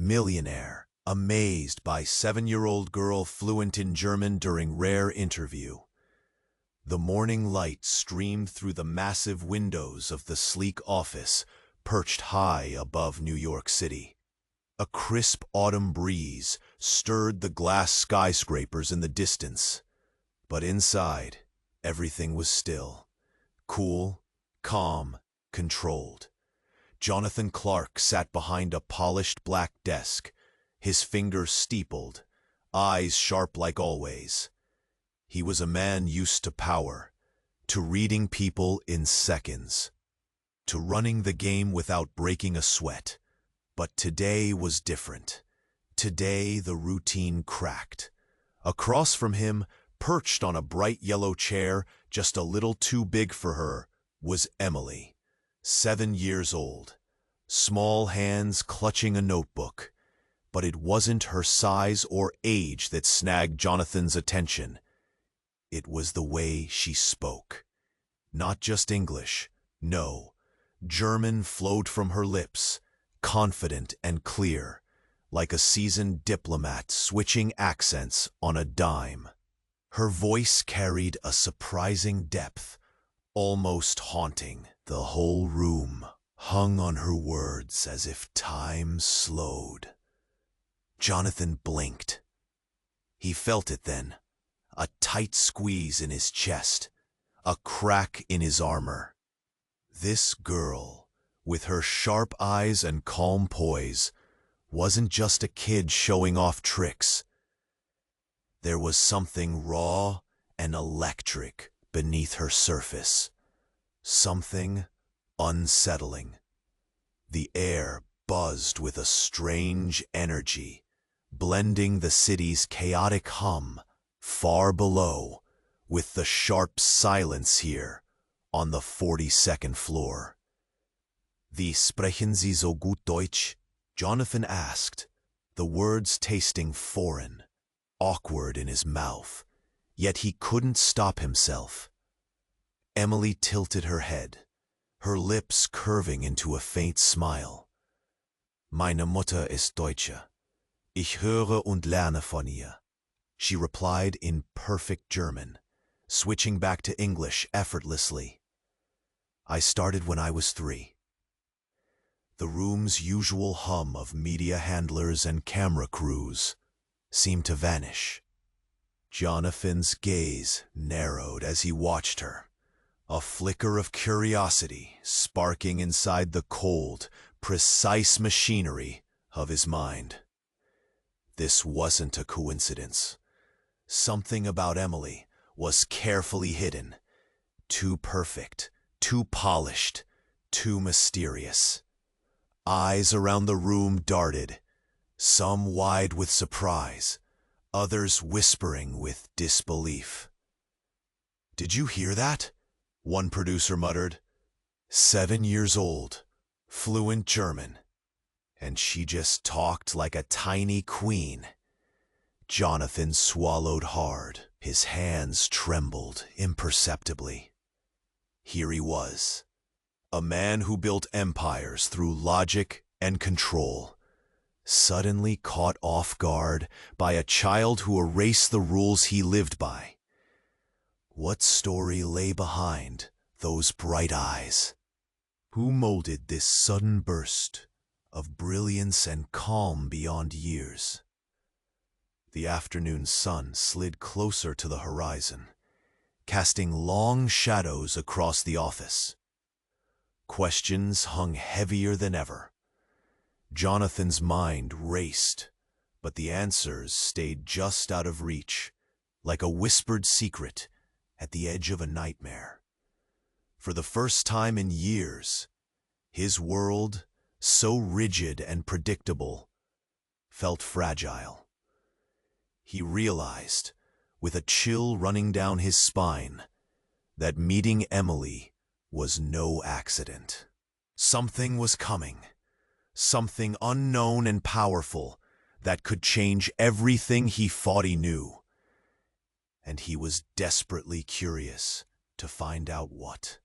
Millionaire, amazed by 7-year-old girl fluent in German during rare interview. The morning light streamed through the massive windows of the sleek office perched high above New York City. A crisp autumn breeze stirred the glass skyscrapers in the distance, but inside, everything was still, cool, calm, controlled. Jonathan Clark sat behind a polished black desk, his fingers steepled, eyes sharp like always. He was a man used to power, to reading people in seconds, to running the game without breaking a sweat. But today was different. Today the routine cracked. Across from him, perched on a bright yellow chair just a little too big for her, was Emily, 7 years old, small hands clutching a notebook. But it wasn't her size or age that snagged Jonathan's attention. It was the way she spoke. Not just English, no. German flowed from her lips, confident and clear, like a seasoned diplomat switching accents on a dime. Her voice carried a surprising depth, almost haunting. The whole room hung on her words as if time slowed. Jonathan blinked. He felt it then, a tight squeeze in his chest, a crack in his armor. This girl, with her sharp eyes and calm poise, wasn't just a kid showing off tricks. There was something raw and electric beneath her surface, something unsettling. The air buzzed with a strange energy, blending the city's chaotic hum far below with the sharp silence here on the 42nd floor. Wie sprechen Sie so gut Deutsch? Jonathan asked, the words tasting foreign, awkward in his mouth, yet he couldn't stop himself. Emily tilted her head, her lips curving into a faint smile. Meine Mutter ist Deutsche. Ich höre und lerne von ihr, she replied in perfect German, switching back to English effortlessly. I started when I was 3. The room's usual hum of media handlers and camera crews seemed to vanish. Jonathan's gaze narrowed as he watched her, a flicker of curiosity sparking inside the cold, precise machinery of his mind. This wasn't a coincidence. Something about Emily was carefully hidden, too perfect, too polished, too mysterious. Eyes around the room darted, some wide with surprise, others whispering with disbelief. Did you hear that? One producer muttered. 7 years old, fluent German, and she just talked like a tiny queen. Jonathan swallowed hard. His hands trembled imperceptibly. Here he was, a man who built empires through logic and control, suddenly caught off guard by a child who erased the rules he lived by. What story lay behind those bright eyes? Who molded this sudden burst of brilliance and calm beyond years? The afternoon sun slid closer to the horizon, casting long shadows across the office. Questions hung heavier than ever. Jonathan's mind raced, but the answers stayed just out of reach, like a whispered secret at the edge of a nightmare. For the first time in years, his world, so rigid and predictable, felt fragile. He realized, with a chill running down his spine, that meeting Emily was no accident. Something was coming, something unknown and powerful that could change everything he thought he knew. And he was desperately curious to find out what.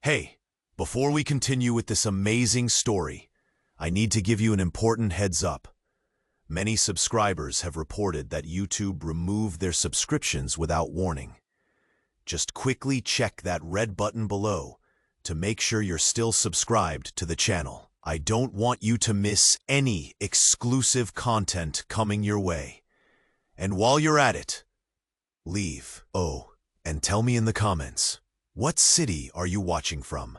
Hey, before we continue with this amazing story, I need to give you an important heads up. Many subscribers have reported that YouTube removed their subscriptions without warning. Just quickly check that red button below to make sure you're still subscribed to the channel. I don't want you to miss any exclusive content coming your way. And while you're at it, leave. Oh, and tell me in the comments, what city are you watching from?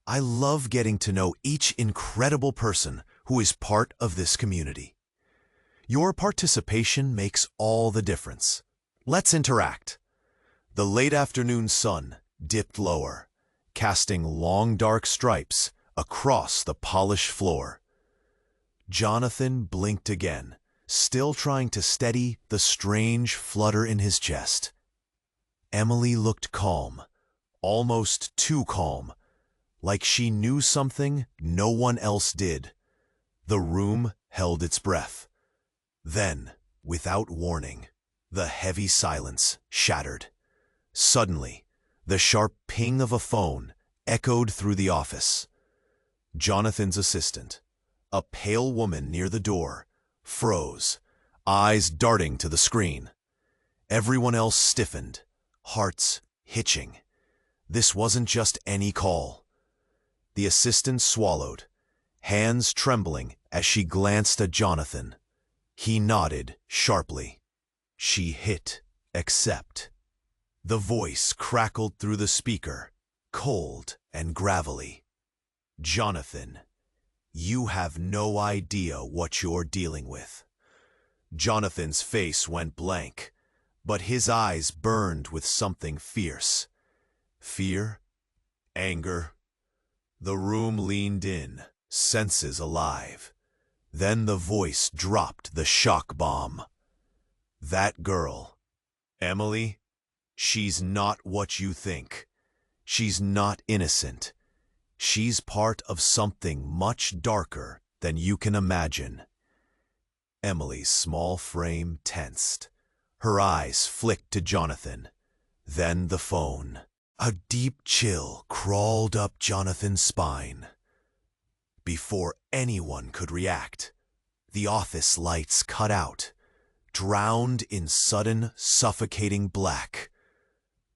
I love getting to know each incredible person who is part of this community. Your participation makes all the difference. Let's interact. The late afternoon sun dipped lower, casting long dark stripes across the polished floor. Jonathan blinked again, still trying to steady the strange flutter in his chest. Emily looked calm, almost too calm, like she knew something no one else did. The room held its breath. Then, without warning, the heavy silence shattered. Suddenly, the sharp ping of a phone echoed through the office. Jonathan's assistant, a pale woman near the door, froze, eyes darting to the screen. Everyone else stiffened, hearts hitching. This wasn't just any call. The assistant swallowed, hands trembling as she glanced at Jonathan. He nodded sharply. She hit accept. The voice crackled through the speaker, cold and gravelly. Jonathan, you have no idea what you're dealing with. Jonathan's face went blank, but his eyes burned with something fierce. Fear? Anger? The room leaned in, senses alive. Then the voice dropped the shock bomb. That girl, Emily, she's not what you think. She's not innocent. She's part of something much darker than you can imagine. Emily's small frame tensed. Her eyes flicked to Jonathan. Then the phone. A deep chill crawled up Jonathan's spine. Before anyone could react, the office lights cut out, drowned in sudden, suffocating black.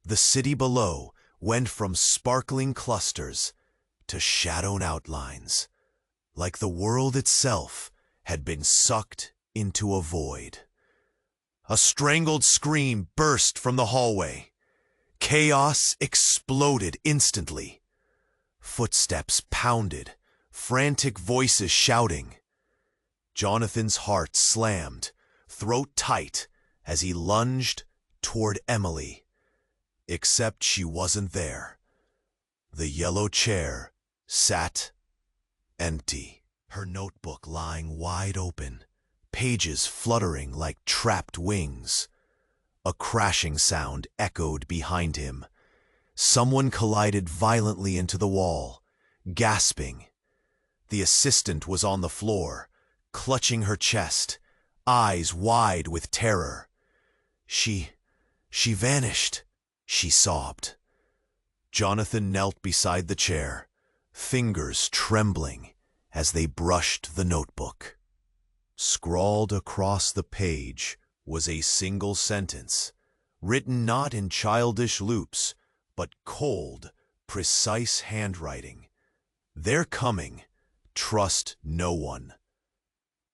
The city below went from sparkling clusters to shadowed outlines, like the world itself had been sucked into a void. A strangled scream burst from the hallway. Chaos exploded instantly. Footsteps pounded, frantic voices shouting. Jonathan's heart slammed, throat tight, as he lunged toward Emily. Except she wasn't there. The yellow chair sat empty, her notebook lying wide open, pages fluttering like trapped wings. A crashing sound echoed behind him. Someone collided violently into the wall, gasping. The assistant was on the floor, clutching her chest, eyes wide with terror. She vanished, she sobbed. Jonathan knelt beside the chair, fingers trembling as they brushed the notebook. Scrawled across the page was a single sentence, written not in childish loops, but cold, precise handwriting. They're coming. Trust no one.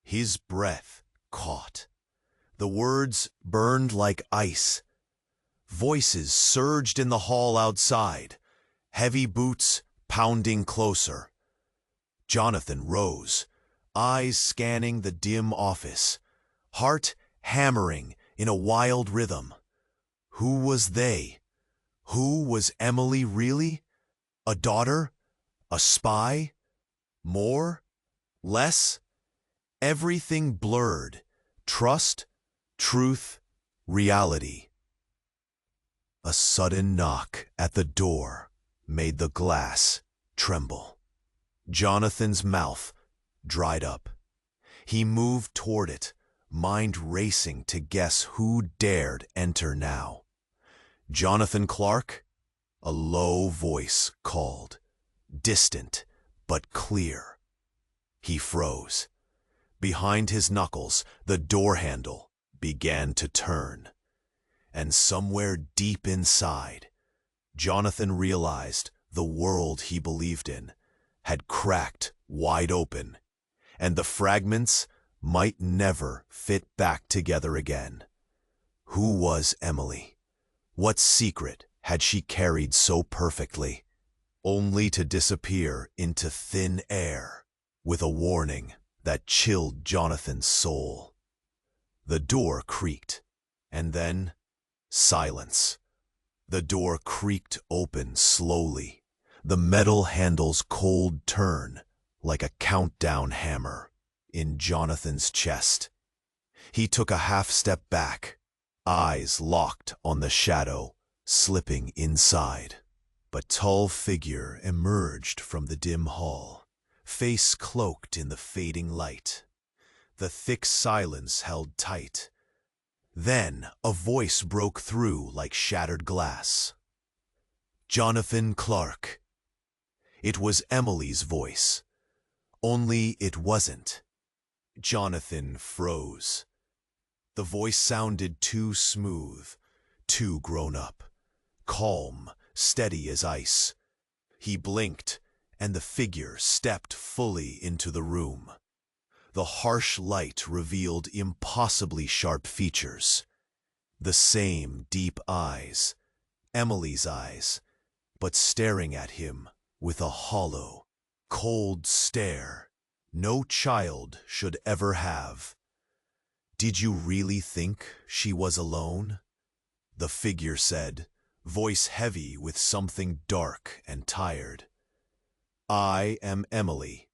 His breath caught. The words burned like ice. Voices surged in the hall outside, heavy boots pounding closer. Jonathan rose, eyes scanning the dim office, heart hammering in a wild rhythm. Who was they? Who was Emily really? A daughter? A spy? More? Less? Everything blurred. Trust, truth, reality. A sudden knock at the door made the glass tremble. Jonathan's mouth dried up. He moved toward it, mind racing to guess who dared enter now. Jonathan Clark? A low voice called, distant but clear. He froze. Behind his knuckles, the door handle began to turn. And somewhere deep inside, Jonathan realized the world he believed in had cracked wide open, and the fragments might never fit back together again. Who was Emily? What secret had she carried so perfectly, only to disappear into thin air with a warning that chilled Jonathan's soul? The door creaked, and then silence. The door creaked open slowly, the metal handle's cold turn like a countdown hammer in Jonathan's chest. He took a half step back, eyes locked on the shadow slipping inside. A tall figure emerged from the dim hall, face cloaked in the fading light. The thick silence held tight. Then a voice broke through like shattered glass. Jonathan Clark. It was Emily's voice. Only it wasn't. Jonathan froze. The voice sounded too smooth, too grown up, calm, steady as ice. He blinked, and the figure stepped fully into the room. The harsh light revealed impossibly sharp features. The same deep eyes, Emily's eyes, but staring at him with a hollow, cold stare no child should ever have. "Did you really think she was alone?" the figure said, voice heavy with something dark and tired. "I am Emily,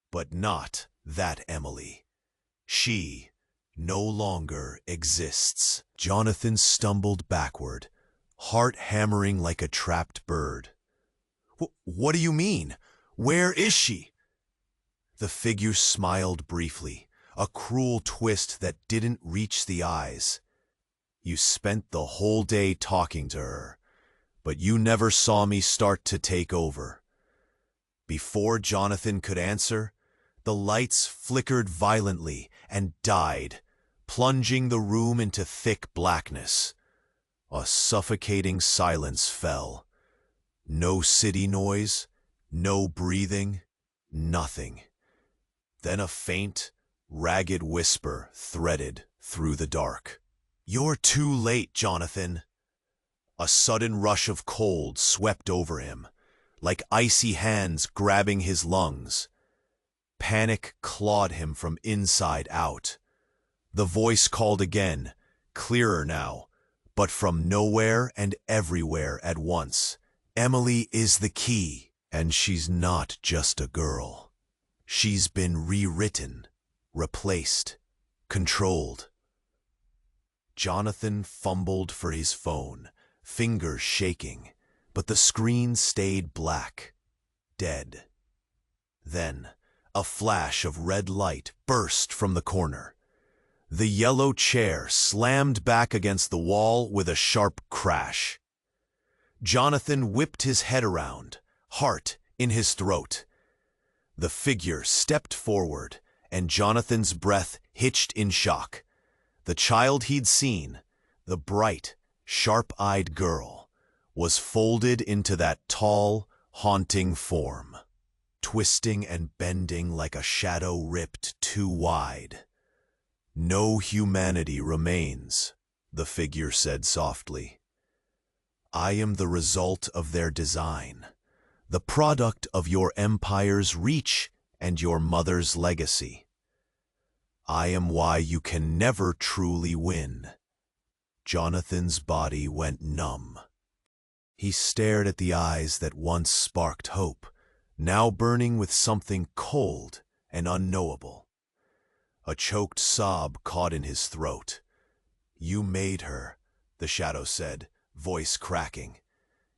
but not that Emily. She no longer exists." Jonathan stumbled backward, heart hammering like a trapped bird. What do you mean? Where is she?" The figure smiled briefly, a cruel twist that didn't reach the eyes. "You spent the whole day talking to her, but you never saw me start to take over." Before Jonathan could answer, the lights flickered violently and died, plunging the room into thick blackness. A suffocating silence fell. No city noise, no breathing, nothing. Then a faint, ragged whisper threaded through the dark. "You're too late, Jonathan." A sudden rush of cold swept over him, like icy hands grabbing his lungs. Panic clawed him from inside out. The voice called again, clearer now, but from nowhere and everywhere at once. "Emily is the key, and she's not just a girl. She's been rewritten, replaced, controlled." Jonathan fumbled for his phone, fingers shaking, but the screen stayed black, dead. Then a flash of red light burst from the corner. The yellow chair slammed back against the wall with a sharp crash. Jonathan whipped his head around, heart in his throat. The figure stepped forward, and Jonathan's breath hitched in shock. The child he'd seen, the bright, sharp-eyed girl, was folded into that tall, haunting form, twisting and bending like a shadow ripped too wide. "No humanity remains," the figure said softly. "I am the result of their design, the product of your empire's reach and your mother's legacy. I am why you can never truly win." Jonathan's body went numb. He stared at the eyes that once sparked hope, now burning with something cold and unknowable. A choked sob caught in his throat. "You made her," the shadow said, voice cracking.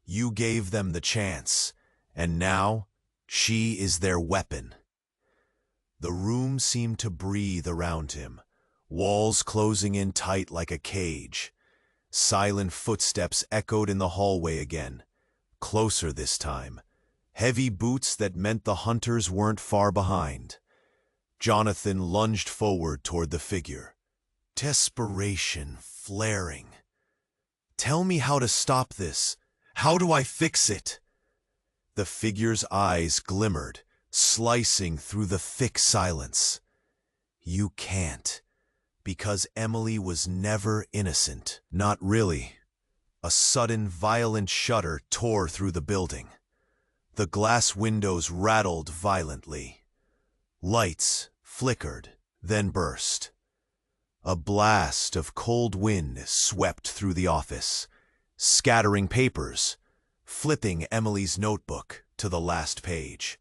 "You gave them the chance, and now she is their weapon." The room seemed to breathe around him, walls closing in tight like a cage. Silent footsteps echoed in the hallway again, closer this time, heavy boots that meant the hunters weren't far behind. Jonathan lunged forward toward the figure, desperation flaring. "Tell me how to stop this. How do I fix it?" The figure's eyes glimmered, slicing through the thick silence. "You can't, because Emily was never innocent." "Not really." A sudden, violent shudder tore through the building. The glass windows rattled violently. Lights flickered, then burst. A blast of cold wind swept through the office, scattering papers, flipping Emily's notebook to the last page.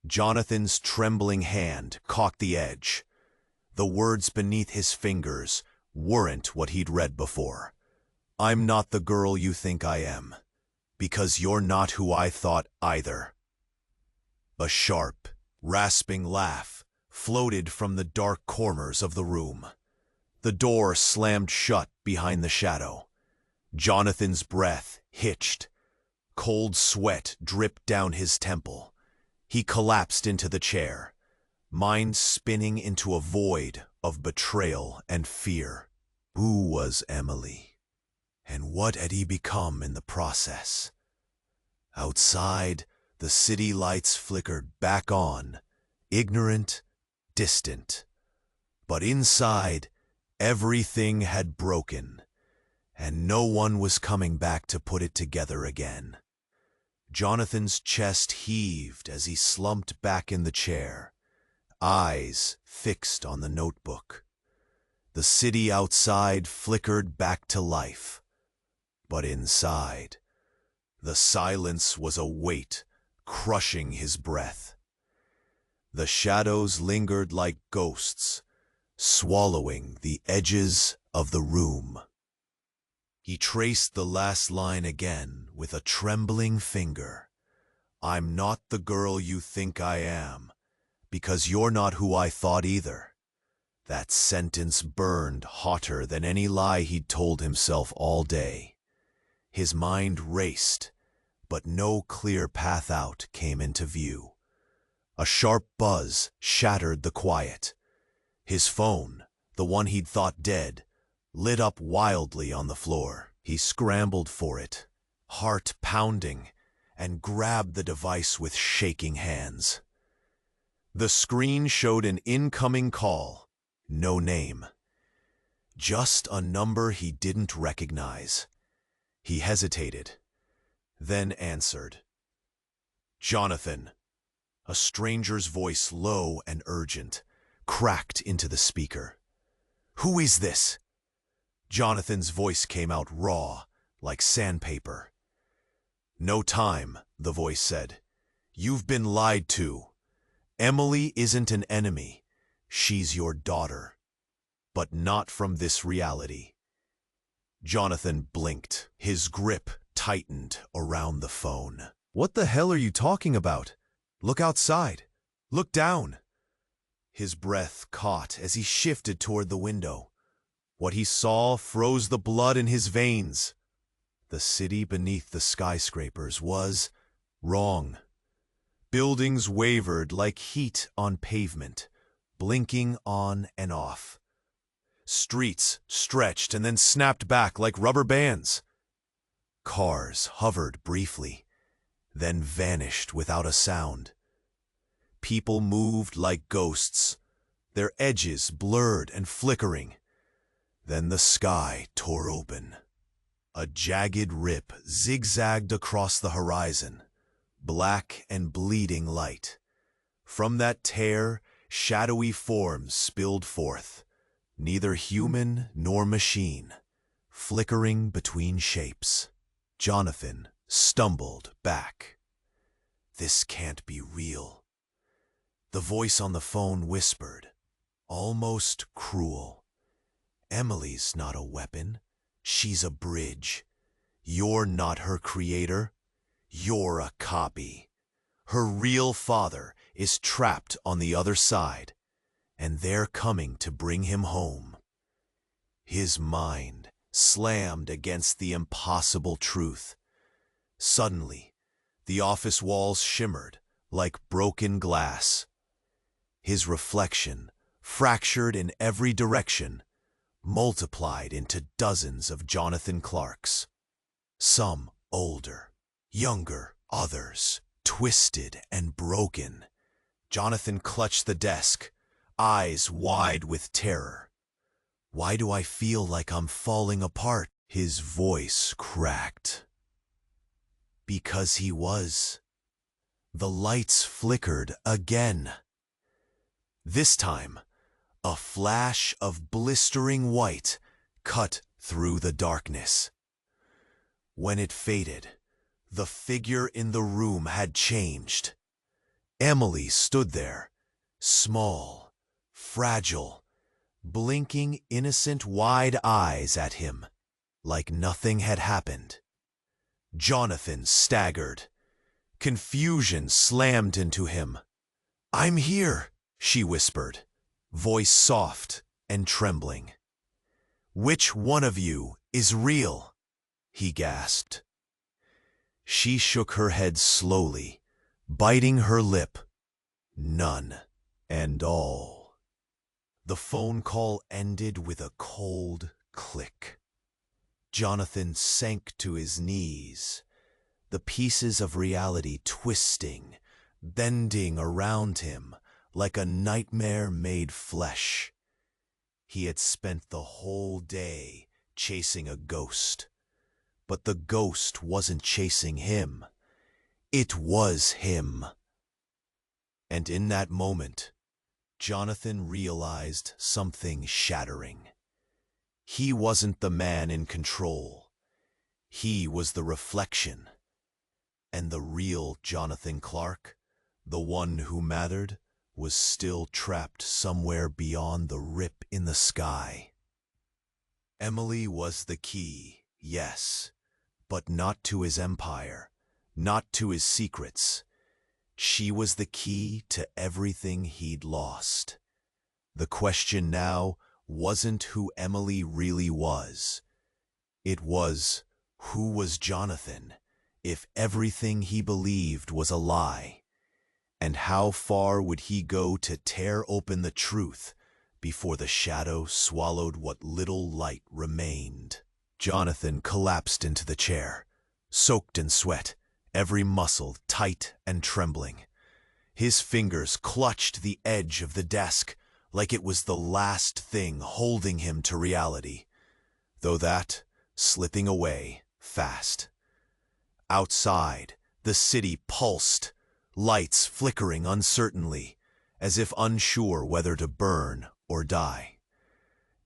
Jonathan's trembling hand caught the edge. The words beneath his fingers weren't what he'd read before. "I'm not the girl you think I am, because you're not who I thought either." A sharp, rasping laugh floated from the dark corners of the room. The door slammed shut behind the shadow. Jonathan's breath hitched. Cold sweat dripped down his temple. He collapsed into the chair, mind spinning into a void of betrayal and fear. Who was Emily? And what had he become in the process? Outside, the city lights flickered back on, ignorant, distant. But inside, everything had broken, and no one was coming back to put it together again. Jonathan's chest heaved as he slumped back in the chair, eyes fixed on the notebook. The city outside flickered back to life, but inside, the silence was a weight crushing his breath. The shadows lingered like ghosts, swallowing the edges of the room. He traced the last line again with a trembling finger. "I'm not the girl you think I am, because you're not who I thought either." That sentence burned hotter than any lie he'd told himself all day. His mind raced, but no clear path out came into view. A sharp buzz shattered the quiet. His phone, the one he'd thought dead, lit up wildly on the floor. He scrambled for it, heart pounding, and grabbed the device with shaking hands. The screen showed an incoming call, no name. Just a number he didn't recognize. He hesitated, then answered. "Jonathan." A stranger's voice, low and urgent, cracked into the speaker. "Who is this?" Jonathan's voice came out raw, like sandpaper. "No time," the voice said. "You've been lied to. Emily isn't an enemy. She's your daughter. But not from this reality." Jonathan blinked. His grip tightened around the phone. "What the hell are you talking about? Look outside. Look down." His breath caught as he shifted toward the window. What he saw froze the blood in his veins. The city beneath the skyscrapers was wrong. Buildings wavered like heat on pavement, blinking on and off. Streets stretched and then snapped back like rubber bands. Cars hovered briefly, then vanished without a sound. People moved like ghosts, their edges blurred and flickering. Then the sky tore open. A jagged rip zigzagged across the horizon, black and bleeding light. From that tear, shadowy forms spilled forth, neither human nor machine, flickering between shapes. Jonathan stumbled back. "This can't be real." The voice on the phone whispered, almost cruel. "Emily's not a weapon. She's a bridge. You're not her creator. You're a copy. Her real father is trapped on the other side, and they're coming to bring him home." His mind slammed against the impossible truth. Suddenly, the office walls shimmered like broken glass. his reflection, fractured in every direction, multiplied into dozens of Jonathan Clarks. Some older, younger, others twisted and broken. Jonathan clutched the desk, eyes wide with terror. "Why do I feel like I'm falling apart?" His voice cracked. Because he was. The lights flickered again. This time, a flash of blistering white cut through the darkness. When it faded, the figure in the room had changed. Emily stood there, small, fragile, blinking innocent wide eyes at him, like nothing had happened. Jonathan staggered. Confusion slammed into him. "I'm here," she whispered, voice soft and trembling. "Which one of you is real?" he gasped. She shook her head slowly, biting her lip. None and all. The phone call ended with a cold click. Jonathan sank to his knees, the pieces of reality twisting, bending around him like a nightmare made flesh. He had spent the whole day chasing a ghost, but the ghost wasn't chasing him. It was him. And in that moment, Jonathan realized something shattering. He wasn't the man in control. He was the reflection. And the real Jonathan Clark, the one who mattered, was still trapped somewhere beyond the rip in the sky. Emily was the key, yes, but not to his empire, not to his secrets. She was the key to everything he'd lost. The question now wasn't who Emily really was. It was, who was Jonathan, if everything he believed was a lie? And how far would he go to tear open the truth before the shadow swallowed what little light remained? Jonathan collapsed into the chair, soaked in sweat, every muscle tight and trembling. His fingers clutched the edge of the desk like it was the last thing holding him to reality, though that slipping away fast. Outside, the city pulsed, lights flickering uncertainly, as if unsure whether to burn or die.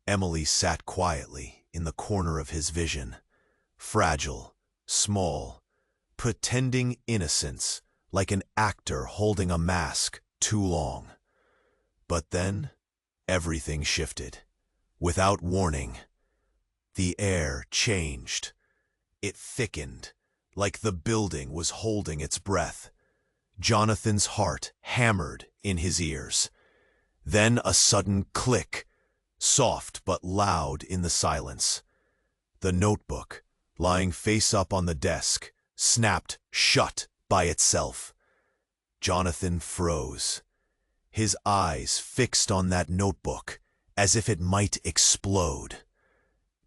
Emily sat quietly in the corner of his vision, fragile, small, pretending innocence like an actor holding a mask too long. But then, everything shifted. Without warning, the air changed. It thickened, like the building was holding its breath. Jonathan's heart hammered in his ears. Then a sudden click, soft but loud in the silence. The notebook, lying face up on the desk, snapped shut by itself. Jonathan froze, his eyes fixed on that notebook, as if it might explode.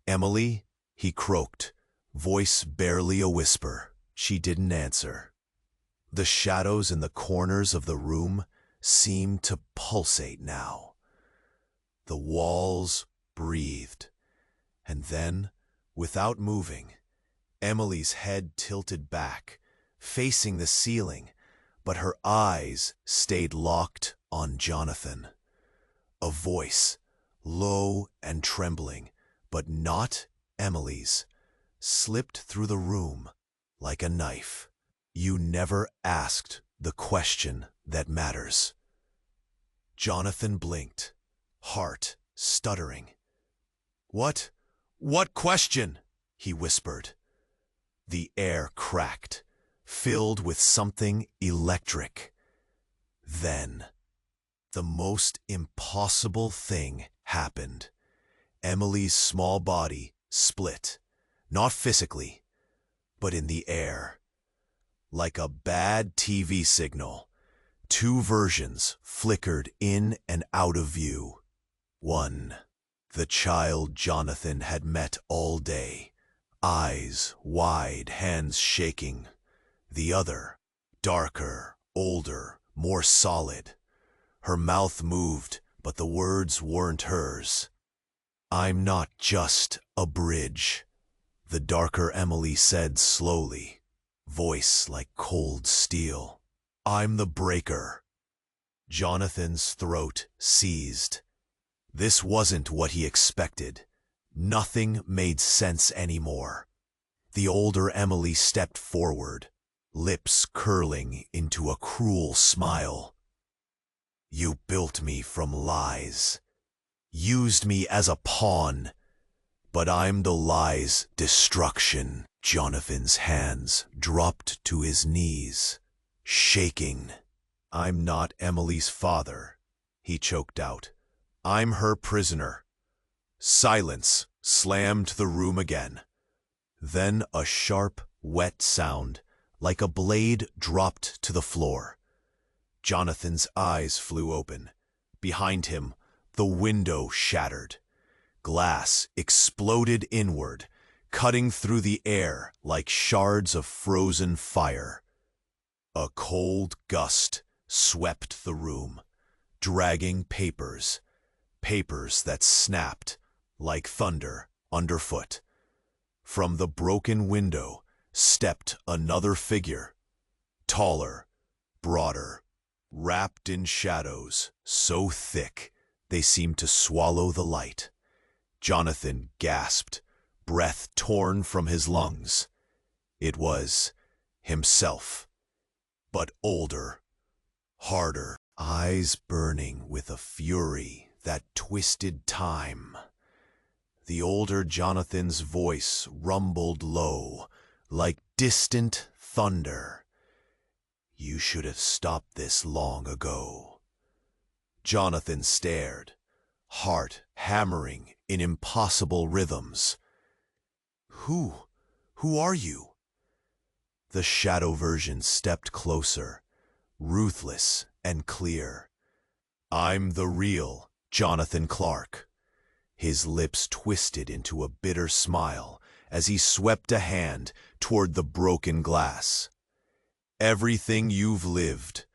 "Emily?" he croaked, voice barely a whisper. She didn't answer. The shadows in the corners of the room seemed to pulsate now. The walls breathed, and then, without moving, Emily's head tilted back, facing the ceiling, but her eyes stayed locked on Jonathan. A voice, low and trembling, but not Emily's, slipped through the room like a knife. "You never asked the question that matters." Jonathan blinked, heart stuttering. What question?" he whispered. The air cracked, filled with something electric. Then, the most impossible thing happened. Emily's small body split, not physically, but in the air. Like a bad TV signal, two versions flickered in and out of view. One, the child Jonathan had met all day, eyes wide, hands shaking. The other, darker, older, more solid. Her mouth moved, but the words weren't hers. "I'm not just a bridge," the darker Emily said slowly, voice like cold steel. "I'm the breaker." Jonathan's throat seized. This wasn't what he expected. Nothing made sense anymore. The older Emily stepped forward, lips curling into a cruel smile. "You built me from lies, used me as a pawn, but I'm the lie's destruction." Jonathan's hands dropped to his knees, shaking. "I'm not Emily's father," he choked out. "I'm her prisoner." Silence slammed the room again. Then a sharp, wet sound, like a blade dropped to the floor. Jonathan's eyes flew open. Behind him, the window shattered. Glass exploded inward, cutting through the air like shards of frozen fire. A cold gust swept the room, dragging papers that snapped like thunder underfoot. From the broken window stepped another figure, taller, broader, wrapped in shadows so thick they seemed to swallow the light. Jonathan gasped, breath torn from his lungs. It was himself, but older, harder, eyes burning with a fury that twisted time. The older Jonathan's voice rumbled low, like distant thunder. "You should have stopped this long ago." Jonathan stared, heart hammering in impossible rhythms. Who are you?" The shadow version stepped closer, ruthless and clear. "I'm the real Jonathan Clark." His lips twisted into a bitter smile as he swept a hand toward the broken glass. "Everything you've lived,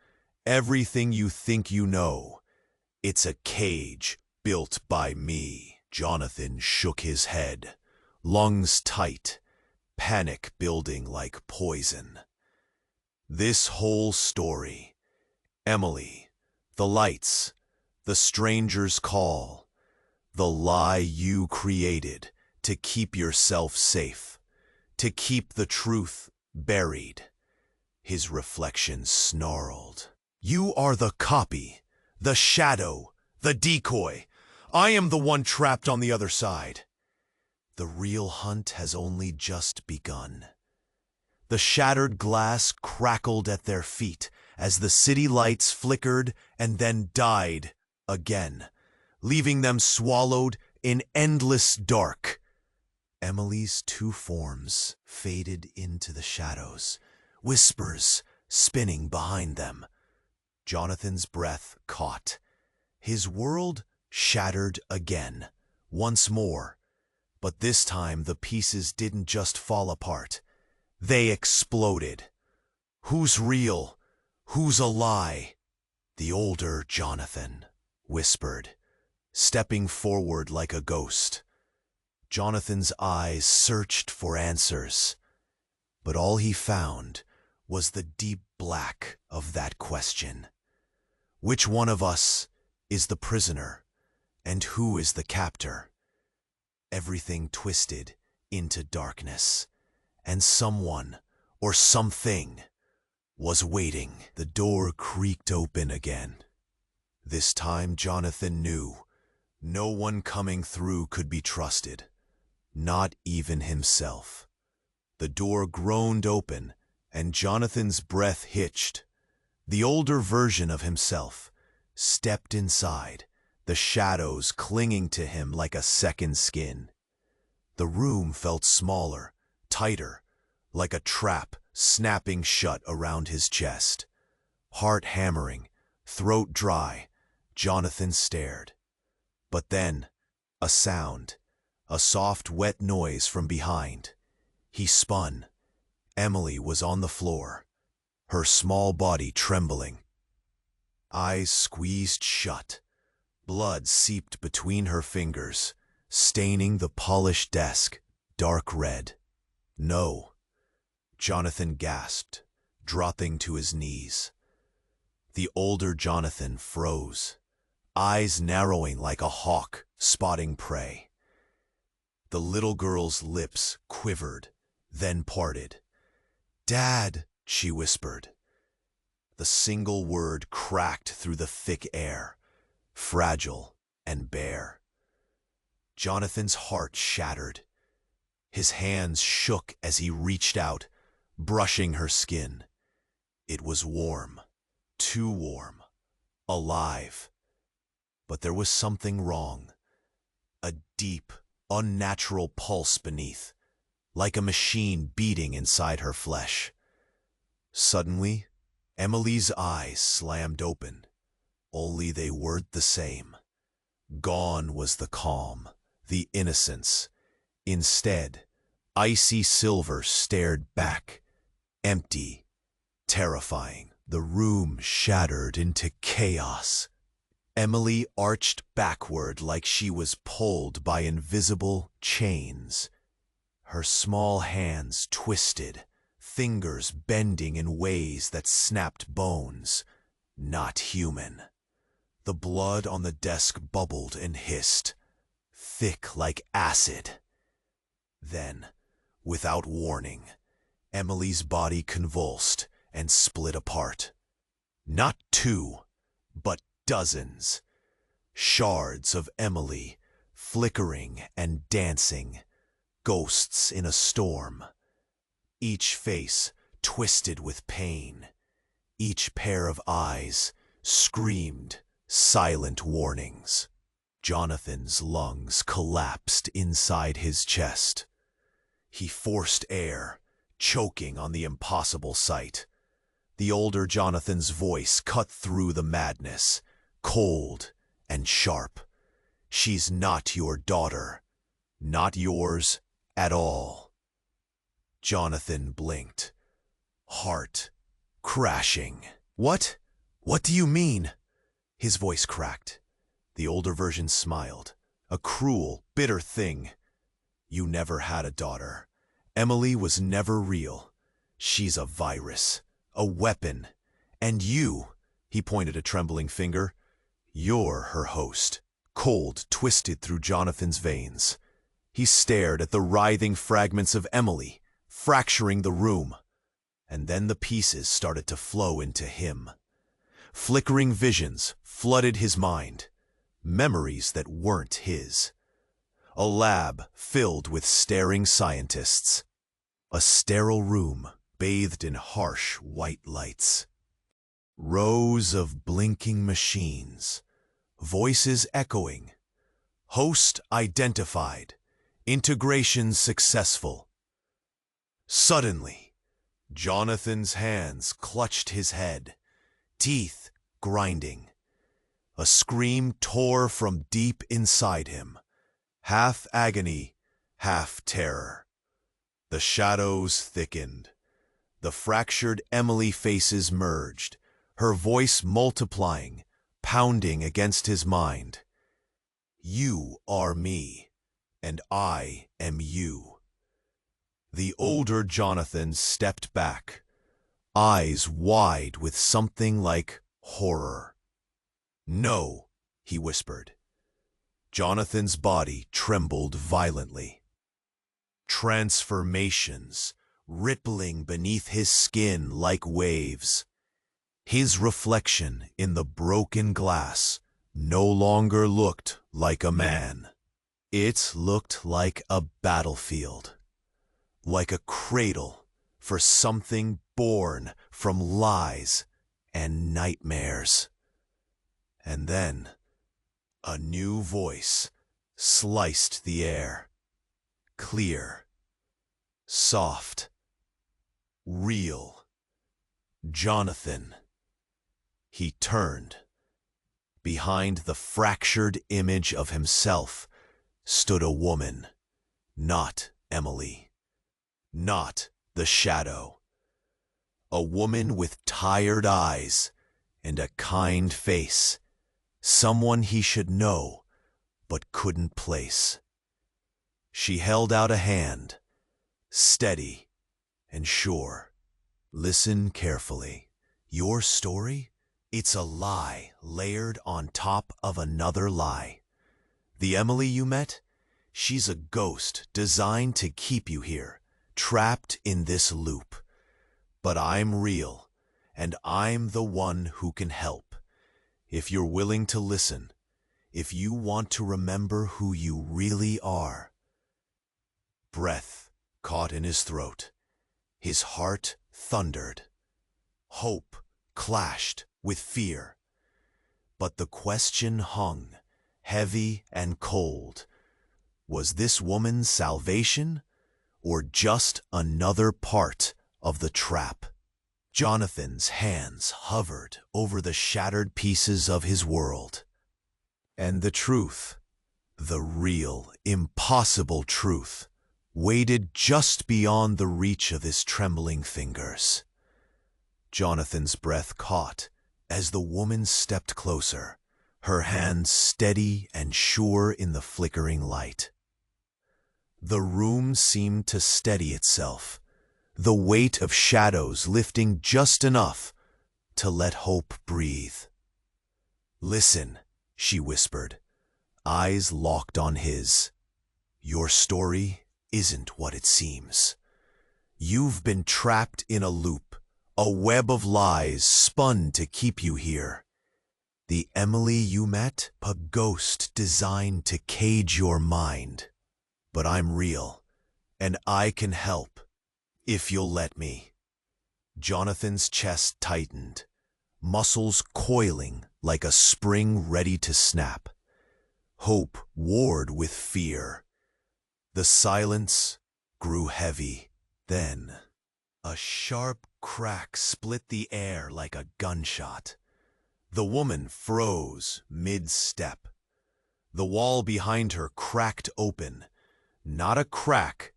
everything you think you know, it's a cage built by me." Jonathan shook his head, lungs tight, panic building like poison. "This whole story, Emily, the lights, the stranger's call, the lie you created to keep yourself safe, to keep the truth buried." His reflection snarled. "You are the copy, the shadow, the decoy. I am the one trapped on the other side. The real hunt has only just begun." The shattered glass crackled at their feet as the city lights flickered and then died again, leaving them swallowed in endless dark. Emily's two forms faded into the shadows, whispers spinning behind them. Jonathan's breath caught. His world shattered again, once more. But this time the pieces didn't just fall apart. They exploded. Who's real? Who's a lie? The older Jonathan whispered, stepping forward like a ghost. Jonathan's eyes searched for answers, but all he found was the deep black of that question. Which one of us is the prisoner, and who is the captor? Everything twisted into darkness, and someone or something was waiting. The door creaked open again. This time Jonathan knew no one coming through could be trusted, not even himself. The door groaned open, and Jonathan's breath hitched. The older version of himself stepped inside, the shadows clinging to him like a second skin. The room felt smaller, tighter, like a trap snapping shut around his chest. Heart hammering, throat dry, Jonathan stared. But then, a sound, a soft, wet noise from behind. He spun. Emily was on the floor, her small body trembling. Eyes squeezed shut. Blood seeped between her fingers, staining the polished desk dark red. "No," Jonathan gasped, dropping to his knees. The older Jonathan froze, eyes narrowing like a hawk spotting prey. The little girl's lips quivered, then parted. "Dad," she whispered. The single word cracked through the thick air, fragile and bare. Jonathan's heart shattered. His hands shook as he reached out, brushing her skin. It was warm, too warm, alive. But there was something wrong. A deep, unnatural pulse beneath, like a machine beating inside her flesh. Suddenly, Emily's eyes slammed open, only they weren't the same. Gone was the calm, the innocence. Instead, icy silver stared back, empty, terrifying. The room shattered into chaos. Emily arched backward like she was pulled by invisible chains. Her small hands twisted, fingers bending in ways that snapped bones. Not human. The blood on the desk bubbled and hissed, thick like acid. Then, without warning, Emily's body convulsed and split apart. Not two, but dozens. Shards of Emily, flickering and dancing, ghosts in a storm. Each face twisted with pain. Each pair of eyes screamed silent warnings. Jonathan's lungs collapsed inside his chest. He forced air, choking on the impossible sight. The older Jonathan's voice cut through the madness, cold and sharp. "She's not your daughter. Not yours at all." Jonathan blinked, heart crashing. "What? What do you mean?" His voice cracked. The older version smiled. "A cruel, bitter thing. You never had a daughter. Emily was never real. She's a virus, a weapon. And you," he pointed a trembling finger, "you're her host." Cold twisted through Jonathan's veins. He stared at the writhing fragments of Emily, fracturing the room. And then the pieces started to flow into him. Flickering visions flooded his mind, memories that weren't his. A lab filled with staring scientists. A sterile room bathed in harsh white lights. Rows of blinking machines, voices echoing. Host identified, integration successful. Suddenly, Jonathan's hands clutched his head, teeth grinding. A scream tore from deep inside him, half agony, half terror. The shadows thickened. The fractured Emily faces merged, her voice multiplying, pounding against his mind. "You are me, and I am you." The older Jonathan stepped back, eyes wide with something like horror. "No," he whispered. Jonathan's body trembled violently. Transformations, rippling beneath his skin like waves. His reflection in the broken glass no longer looked like a man. It looked like a battlefield, like a cradle for something born from lies and nightmares. And then, a new voice sliced the air. Clear, soft, real. "Jonathan, He turned. Behind the fractured image of himself stood a woman, not Emily, not the shadow. A woman with tired eyes and a kind face, someone he should know but couldn't place. She held out a hand, steady and sure. Listen carefully. Your story? It's a lie layered on top of another lie. The Emily you met? She's a ghost designed to keep you here, trapped in this loop. But I'm real, and I'm the one who can help. If you're willing to listen, if you want to remember who you really are. Breath caught in his throat. His heart thundered. Hope clashed with fear. But the question hung, heavy and cold. Was this woman's salvation, or just another part of the trap? Jonathan's hands hovered over the shattered pieces of his world. And the truth, the real, impossible truth, waited just beyond the reach of his trembling fingers. Jonathan's breath caught as the woman stepped closer, her hands steady and sure in the flickering light. The room seemed to steady itself, the weight of shadows lifting just enough to let hope breathe. Listen, she whispered, eyes locked on his. Your story isn't what it seems. You've been trapped in a loop, a web of lies spun to keep you here. The Emily you met, a ghost designed to cage your mind. But I'm real, and I can help, if you'll let me. Jonathan's chest tightened, muscles coiling like a spring ready to snap. Hope warred with fear. The silence grew heavy. Then, a sharp crack split the air like a gunshot. The woman froze mid-step. The wall behind her cracked open. Not a crack,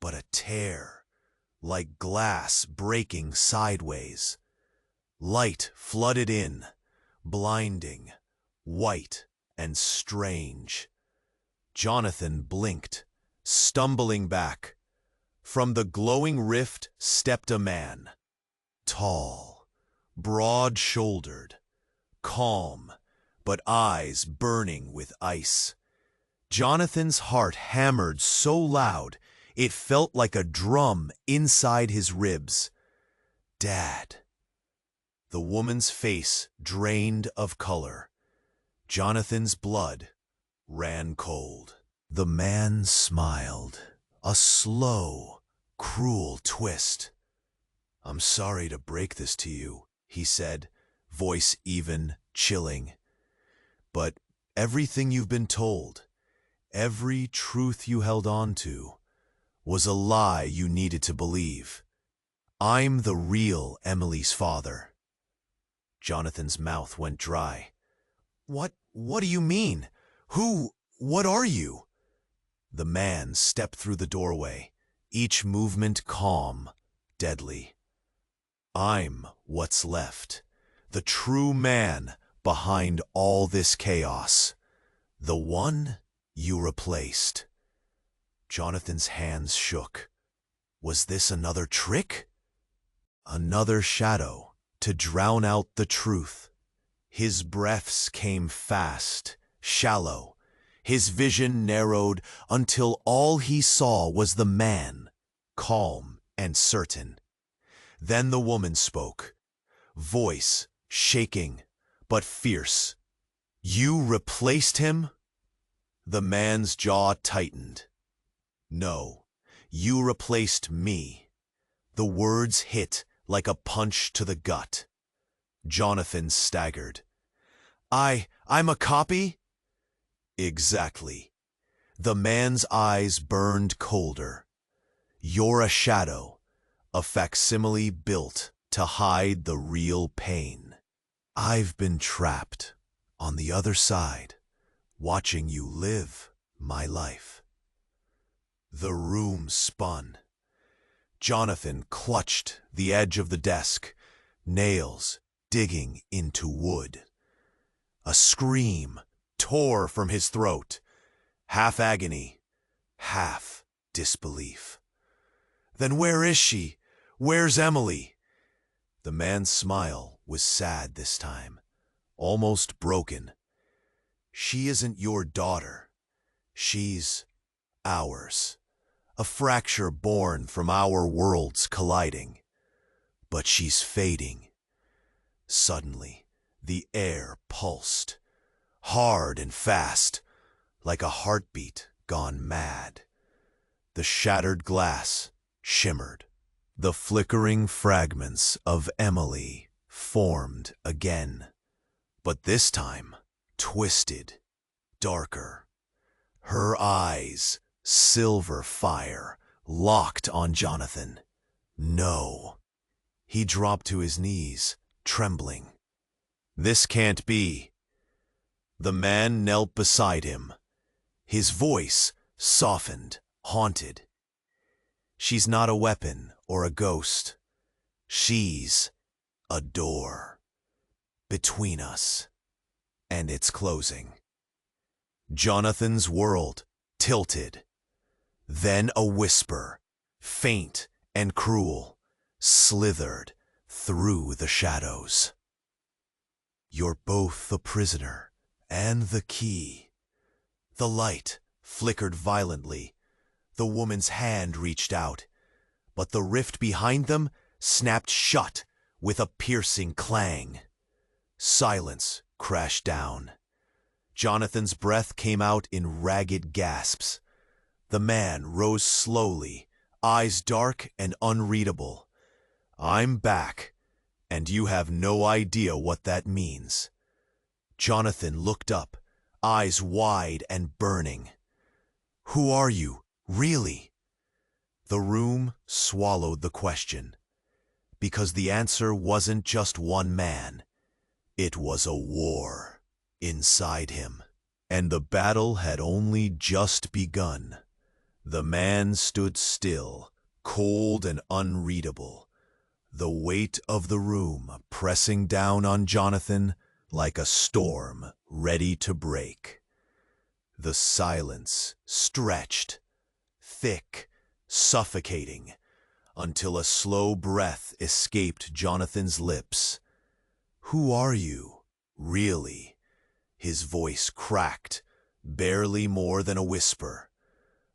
but a tear, like glass breaking sideways. Light flooded in, blinding, white and strange. Jonathan blinked, stumbling back. From the glowing rift stepped a man, tall, broad-shouldered, calm, but eyes burning with ice. Jonathan's heart hammered so loud it felt like a drum inside his ribs. Dad. The woman's face drained of color. Jonathan's blood ran cold. The man smiled, a slow, cruel twist. I'm sorry to break this to you, he said, voice even, chilling. But everything you've been told, every truth you held on to, was a lie you needed to believe. I'm the real Emily's father. Jonathan's mouth went dry. What do you mean? What are you? The man stepped through the doorway, each movement calm, deadly. I'm what's left, the true man behind all this chaos, the one you replaced. Jonathan's hands shook. Was this another trick? Another shadow to drown out the truth. His breaths came fast, shallow. His vision narrowed until all he saw was the man, calm and certain. Then the woman spoke, voice shaking but fierce. You replaced him? The man's jaw tightened. No, you replaced me. The words hit like a punch to the gut. Jonathan staggered. I'm a copy? Exactly. The man's eyes burned colder. You're a shadow, a facsimile built to hide the real pain. I've been trapped on the other side, watching you live my life. The room spun. Jonathan clutched the edge of the desk, nails digging into wood. A scream tore from his throat, half agony, half disbelief. Then where is she? Where's Emily? The man's smile was sad this time, almost broken. She isn't your daughter. She's ours. A fracture born from our worlds colliding. But she's fading. Suddenly, the air pulsed, hard and fast, like a heartbeat gone mad. The shattered glass shimmered. The flickering fragments of Emily formed again, but this time twisted, darker. Her eyes, silver fire, locked on Jonathan. No. He dropped to his knees, trembling. This can't be. The man knelt beside him. His voice softened, haunted. She's not a weapon or a ghost. She's a door between us, and it's closing. Jonathan's world tilted. Then a whisper, faint and cruel, slithered through the shadows. You're both the prisoner and the key. The light flickered violently. The woman's hand reached out, but the rift behind them snapped shut with a piercing clang. Silence crashed down. Jonathan's breath came out in ragged gasps. The man rose slowly, eyes dark and unreadable. I'm back, and you have no idea what that means. Jonathan looked up, eyes wide and burning. Who are you, really? The room swallowed the question, because the answer wasn't just one man. It was a war inside him, and the battle had only just begun. The man stood still, cold and unreadable, the weight of the room pressing down on Jonathan like a storm ready to break. The silence stretched, thick, suffocating, until a slow breath escaped Jonathan's lips. Who are you, really? His voice cracked, barely more than a whisper.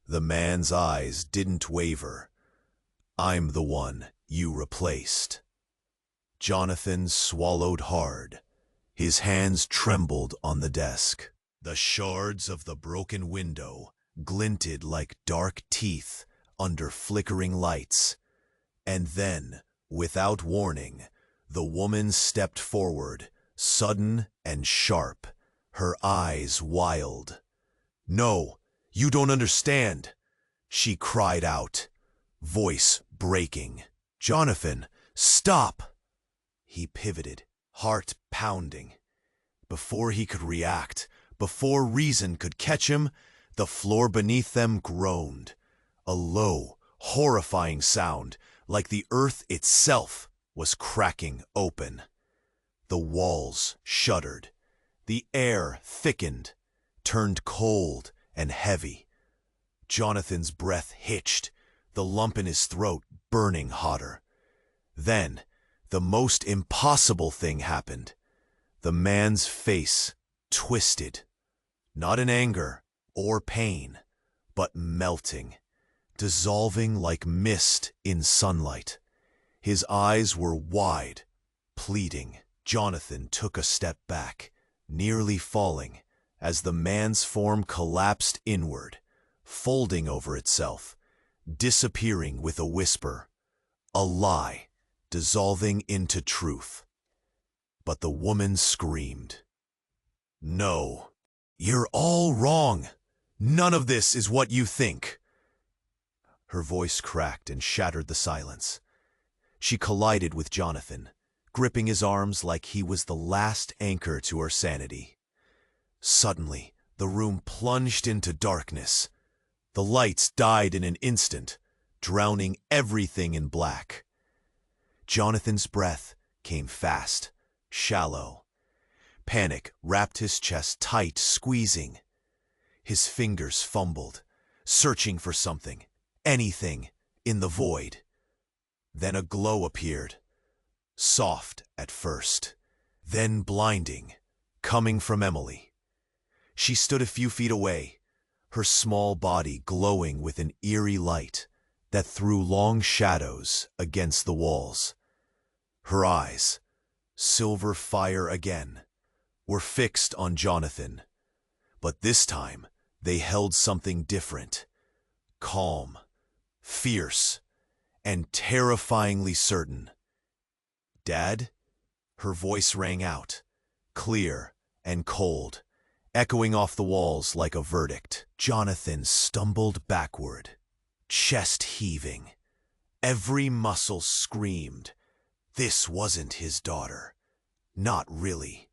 The man's eyes didn't waver. I'm the one you replaced. Jonathan swallowed hard. His hands trembled on the desk. The shards of the broken window glinted like dark teeth under flickering lights. And then, without warning, the woman stepped forward, sudden and sharp, her eyes wild. No, you don't understand, she cried out, voice breaking. Jonathan, stop! He pivoted, heart pounding. Before he could react, before reason could catch him, the floor beneath them groaned. A low, horrifying sound, like the earth itself was cracking open. The walls shuddered. The air thickened, turned cold and heavy. Jonathan's breath hitched, the lump in his throat burning hotter. Then, the most impossible thing happened. The man's face twisted, not in anger or pain, but melting, dissolving like mist in sunlight. His eyes were wide, pleading. Jonathan took a step back, nearly falling, as the man's form collapsed inward, folding over itself, disappearing with a whisper, a lie, dissolving into truth. But the woman screamed, "No, you're all wrong. None of this is what you think." Her voice cracked and shattered the silence. She collided with Jonathan, gripping his arms like he was the last anchor to her sanity. Suddenly, the room plunged into darkness. The lights died in an instant, drowning everything in black. Jonathan's breath came fast, shallow. Panic wrapped his chest tight, squeezing. His fingers fumbled, searching for something, anything, in the void. Then a glow appeared, soft at first, then blinding, coming from Emily. She stood a few feet away, her small body glowing with an eerie light that threw long shadows against the walls. Her eyes, silver fire again, were fixed on Jonathan, but this time they held something different, calm, fierce, and terrifyingly certain. "Dad?" Her voice rang out, clear and cold, echoing off the walls like a verdict. Jonathan stumbled backward, chest heaving. Every muscle screamed. This wasn't his daughter. Not really.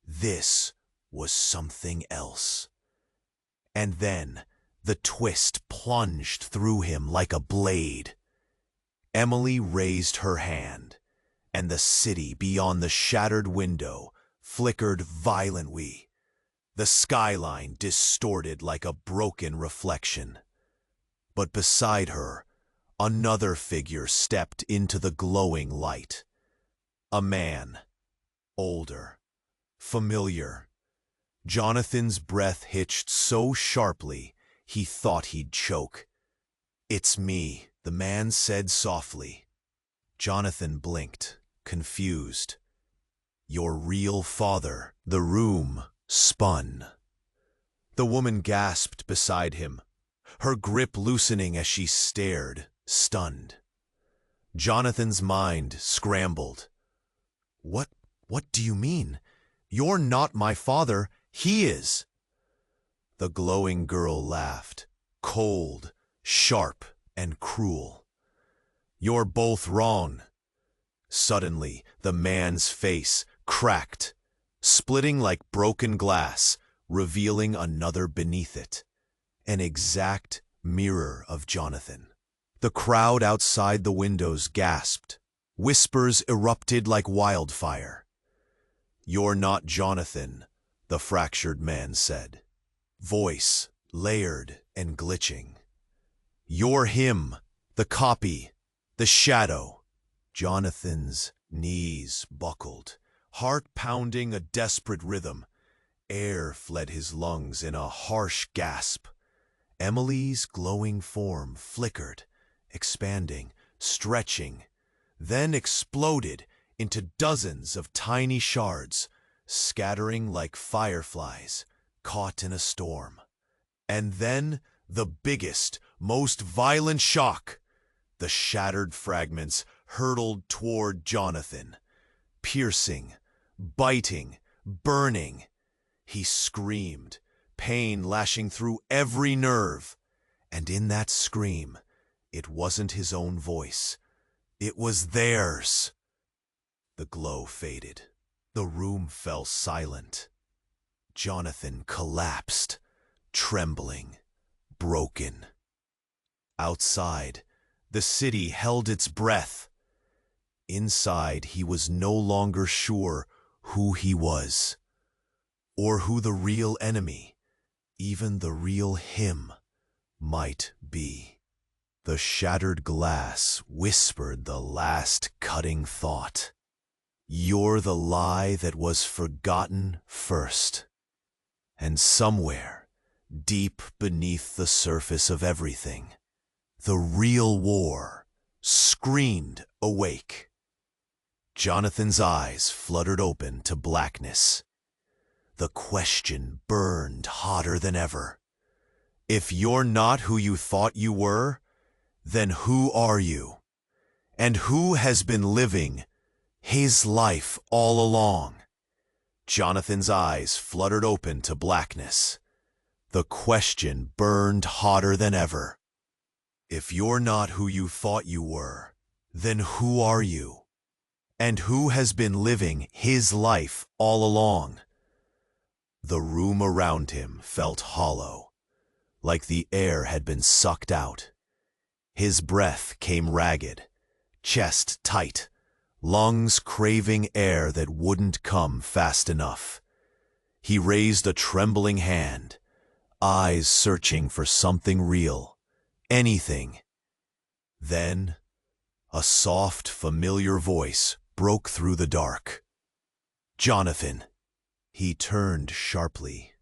This was something else. And then the twist plunged through him like a blade. Emily raised her hand, and the city beyond the shattered window flickered violently. The skyline distorted like a broken reflection. But beside her, another figure stepped into the glowing light. A man, older, familiar. Jonathan's breath hitched so sharply he thought he'd choke. "It's me," the man said softly. Jonathan blinked, confused. "Your real father." The room spun. The woman gasped beside him, her grip loosening as she stared, stunned. Jonathan's mind scrambled. What do you mean? You're not my father. He is." The glowing girl laughed, cold, sharp, and cruel. "You're both wrong." Suddenly, the man's face cracked, splitting like broken glass, revealing another beneath it, an exact mirror of Jonathan. The crowd outside the windows gasped. Whispers erupted like wildfire. "You're not Jonathan," the fractured man said, voice layered and glitching. "You're him, the copy, the shadow." Jonathan's knees buckled, heart pounding a desperate rhythm. Air fled his lungs in a harsh gasp. Emily's glowing form flickered, expanding, stretching, then exploded into dozens of tiny shards, scattering like fireflies caught in a storm. And then the biggest, most violent shock. The shattered fragments hurtled toward Jonathan, piercing, biting, burning. He screamed, pain lashing through every nerve. And in that scream, it wasn't his own voice. It was theirs. The glow faded. The room fell silent. Jonathan collapsed, trembling, broken. Outside, the city held its breath. Inside, he was no longer sure who he was, or who the real enemy, even the real him, might be. The shattered glass whispered the last cutting thought. "You're the lie that was forgotten first." And somewhere, deep beneath the surface of everything, the real war screamed awake. Jonathan's eyes fluttered open to blackness. The question burned hotter than ever. If you're not who you thought you were, then who are you? And who has been living his life all along? Jonathan's eyes fluttered open to blackness. The question burned hotter than ever. If you're not who you thought you were, then who are you? And who has been living his life all along? The room around him felt hollow, like the air had been sucked out. His breath came ragged, chest tight, lungs craving air that wouldn't come fast enough. He raised a trembling hand, eyes searching for something real, anything. Then, a soft, familiar voice broke through the dark. "Jonathan." He turned sharply.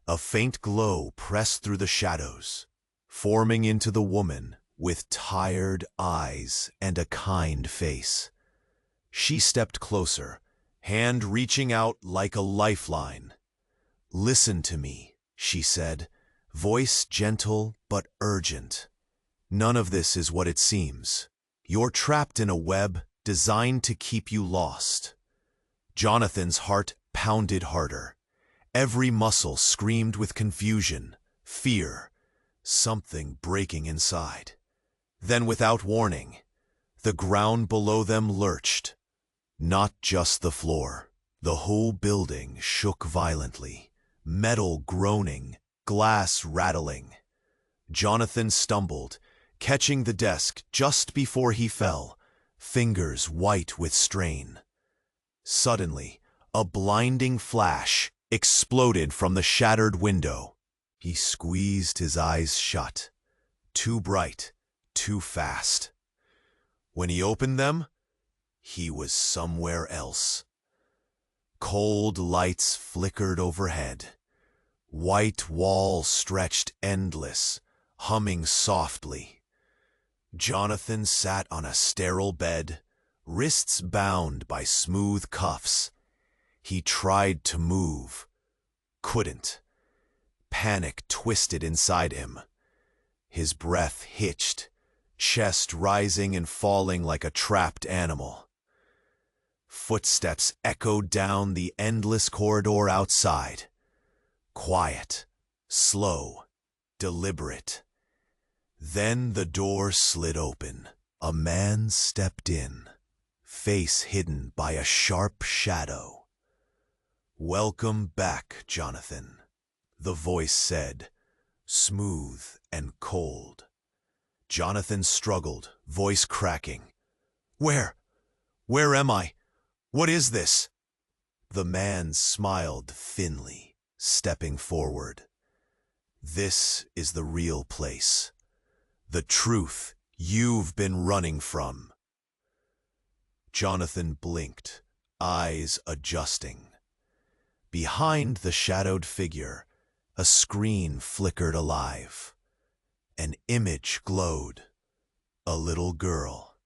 A faint glow pressed through the shadows, forming into the woman with tired eyes and a kind face. She stepped closer, hand reaching out like a lifeline. "Listen to me," she said, voice gentle but urgent. "None of this is what it seems. You're trapped in a web designed to keep you lost." Jonathan's heart pounded harder. Every muscle screamed with confusion, fear, something breaking inside. Then, without warning, the ground below them lurched. Not just the floor. The whole building shook violently, metal groaning, glass rattling. Jonathan stumbled, catching the desk just before he fell, fingers white with strain. Suddenly, a blinding flash exploded from the shattered window. He squeezed his eyes shut. Too bright, too fast. When he opened them, he was somewhere else. Cold lights flickered overhead. White walls stretched endless, humming softly. Jonathan sat on a sterile bed, wrists bound by smooth cuffs. He tried to move, couldn't. Panic twisted inside him. His breath hitched, chest rising and falling like a trapped animal. Footsteps echoed down the endless corridor outside. Quiet, slow, deliberate. Then the door slid open. A man stepped in, face hidden by a sharp shadow. "Welcome back, Jonathan," the voice said, smooth and cold. Jonathan struggled, voice cracking. Where am I? What is this?" The man smiled thinly, stepping forward. "This is the real place. The truth you've been running from." Jonathan blinked, eyes adjusting. Behind the shadowed figure, a screen flickered alive. An image glowed. A little girl.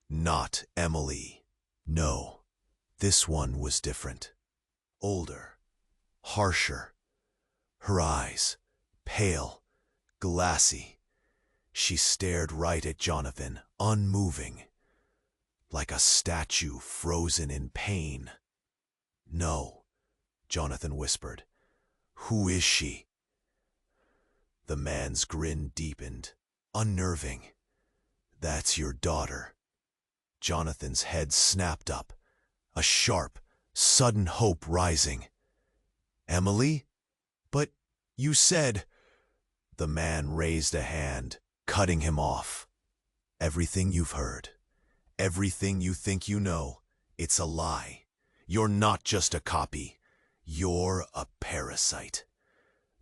Not Emily. No, this one was different. Older. Harsher. Her eyes, pale, glassy. She stared right at Jonathan, unmoving, like a statue frozen in pain. "No," Jonathan whispered. "Who is she?" The man's grin deepened, unnerving. "That's your daughter." Jonathan's head snapped up, a sharp, sudden hope rising. "Emily? But you said—" The man raised a hand, cutting him off. "Everything you've heard, everything you think you know, it's a lie. You're not just a copy. You're a parasite."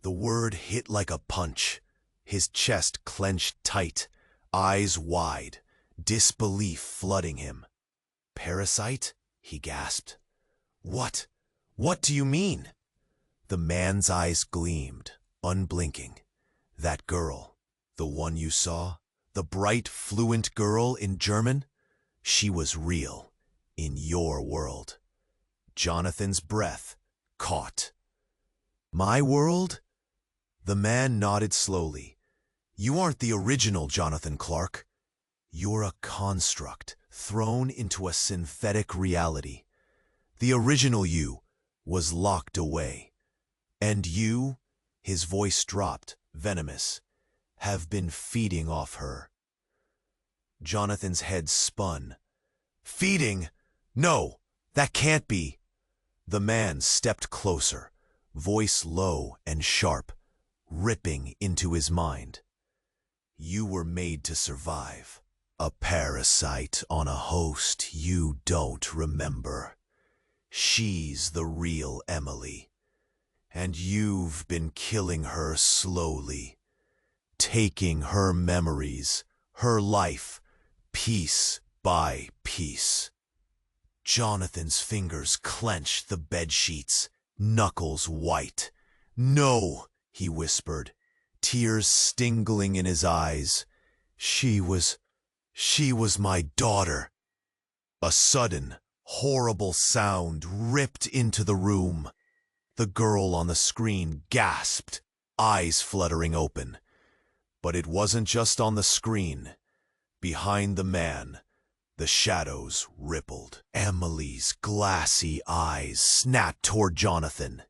The word hit like a punch. His chest clenched tight, eyes wide, disbelief flooding him. "Parasite?" he gasped. What? What do you mean?" The man's eyes gleamed, unblinking. "That girl, the one you saw, the bright, fluent girl in German, she was real, in your world." Jonathan's breath caught. "My world?" The man nodded slowly. "You aren't the original Jonathan Clark. You're a construct thrown into a synthetic reality. The original you was locked away. And you," his voice dropped, venomous, "have been feeding off her." Jonathan's head spun. Feeding? No, that can't be. The man stepped closer, voice low and sharp, ripping into his mind. You were made to survive. A parasite on a host you don't remember. She's the real Emily. And you've been killing her slowly, taking her memories, her life, piece by piece. Jonathan's fingers clenched the bedsheets, knuckles white. No, he whispered, tears stingling in his eyes. She was my daughter. A sudden, horrible sound ripped into the room. The girl on the screen gasped, eyes fluttering open. But it wasn't just on the screen. Behind the man, the shadows rippled. Emily's glassy eyes snapped toward Jonathan.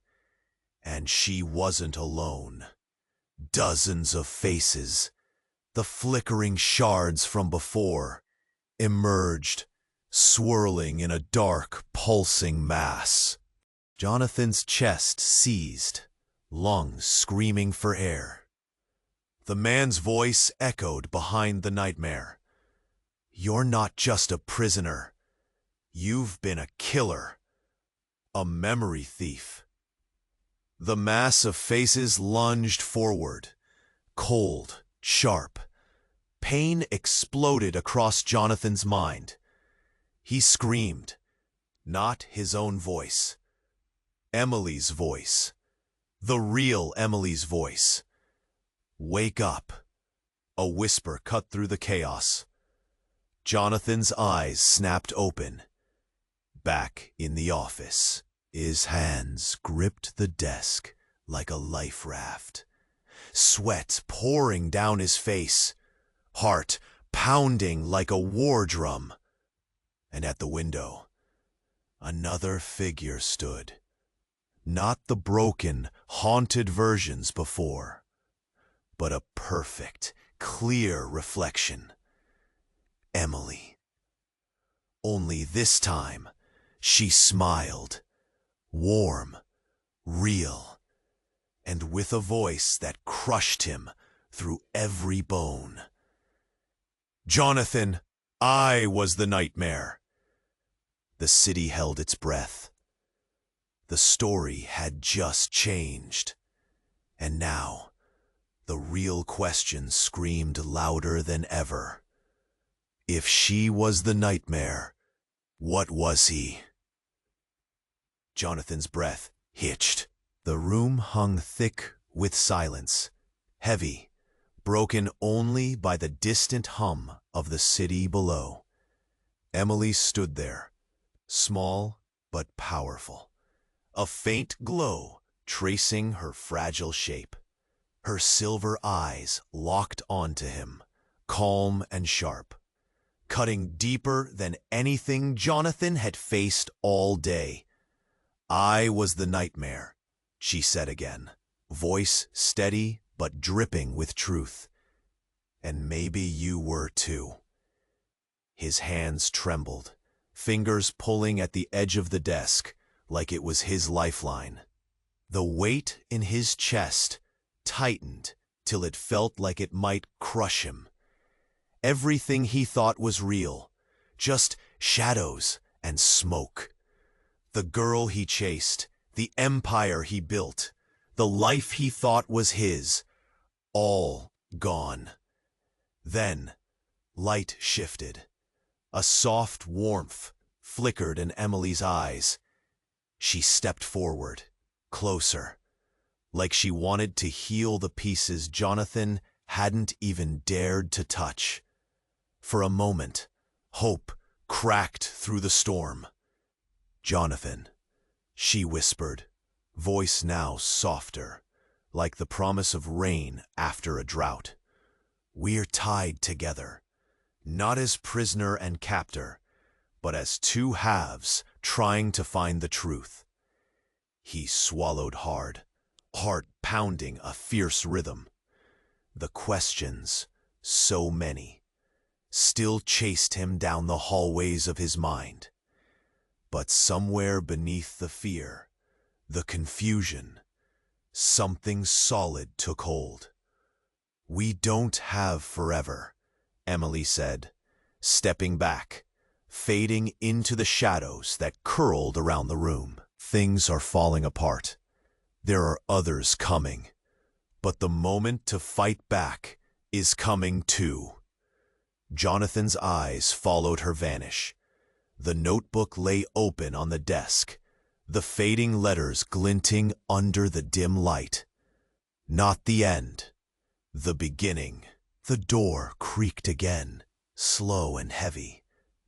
And she wasn't alone. Dozens of faces, the flickering shards from before, emerged, swirling in a dark, pulsing mass. Jonathan's chest seized, lungs screaming for air. The man's voice echoed behind the nightmare. You're not just a prisoner. You've been a killer. A memory thief. The mass of faces lunged forward, cold, sharp. Pain exploded across Jonathan's mind. He screamed, not his own voice. Emily's voice. The real Emily's voice. Wake up. A whisper cut through the chaos. Jonathan's eyes snapped open. Back in the office, his hands gripped the desk like a life raft. Sweat pouring down his face, heart pounding like a war drum. And at the window, another figure stood. Not the broken, haunted versions before, but a perfect, clear reflection. Emily. Only this time, she smiled, warm, real, and with a voice that crushed him through every bone. Jonathan, I was the nightmare. The city held its breath. The story had just changed. And now, the real question screamed louder than ever. If she was the nightmare, what was he? Jonathan's breath hitched. The room hung thick with silence, heavy, broken only by the distant hum of the city below. Emily stood there, small but powerful, a faint glow tracing her fragile shape. Her silver eyes locked onto him, calm and sharp, cutting deeper than anything Jonathan had faced all day. I was the nightmare, she said again, voice steady but dripping with truth. And maybe you were too. His hands trembled, fingers pulling at the edge of the desk like it was his lifeline. The weight in his chest tightened till it felt like it might crush him. Everything he thought was real, just shadows and smoke. The girl he chased, the empire he built, the life he thought was his, all gone. Then, light shifted. A soft warmth flickered in Emily's eyes. She stepped forward, closer, like she wanted to heal the pieces Jonathan hadn't even dared to touch. For a moment, hope cracked through the storm. Jonathan, she whispered, voice now softer, like the promise of rain after a drought. We're tied together, not as prisoner and captor, but as two halves trying to find the truth. He swallowed hard, heart pounding a fierce rhythm. The questions, so many, still chased him down the hallways of his mind. But somewhere beneath the fear, the confusion, something solid took hold. "We don't have forever," Emily said, stepping back, fading into the shadows that curled around the room. "Things are falling apart. There are others coming. But the moment to fight back is coming too." Jonathan's eyes followed her vanish. The notebook lay open on the desk, the fading letters glinting under the dim light. Not the end, the beginning. The door creaked again, slow and heavy.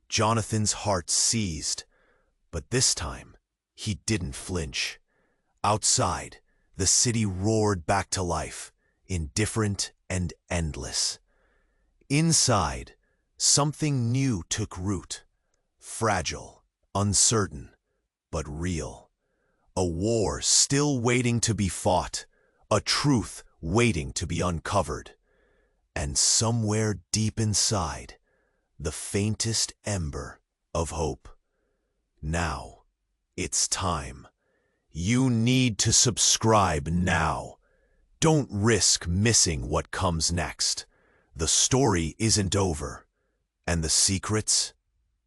Jonathan's heart seized, but this time he didn't flinch. Outside, the city roared back to life, indifferent and endless. Inside, something new took root, fragile, uncertain, but real. A war still waiting to be fought, a truth waiting to be uncovered. And somewhere deep inside, the faintest ember of hope. Now, it's time. You need to subscribe now. Don't risk missing what comes next. The story isn't over. And the secrets,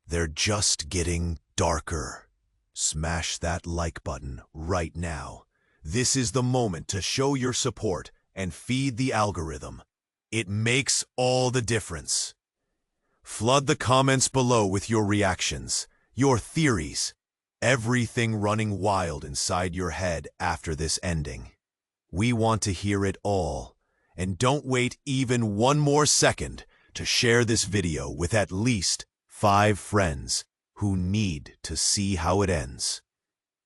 they're just getting darker. Smash that like button right now. This is the moment to show your support and feed the algorithm. It makes all the difference. Flood the comments below with your reactions, your theories, everything running wild inside your head after this ending. We want to hear it all, and don't wait even one more second to share this video with at least 5 friends who need to see how it ends.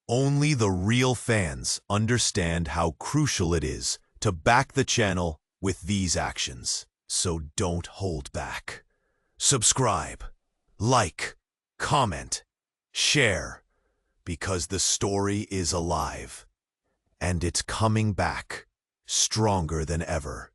Only the real fans understand how crucial it is to back the channel with these actions, so don't hold back. Subscribe, like, comment, share, because the story is alive, and it's coming back, stronger than ever.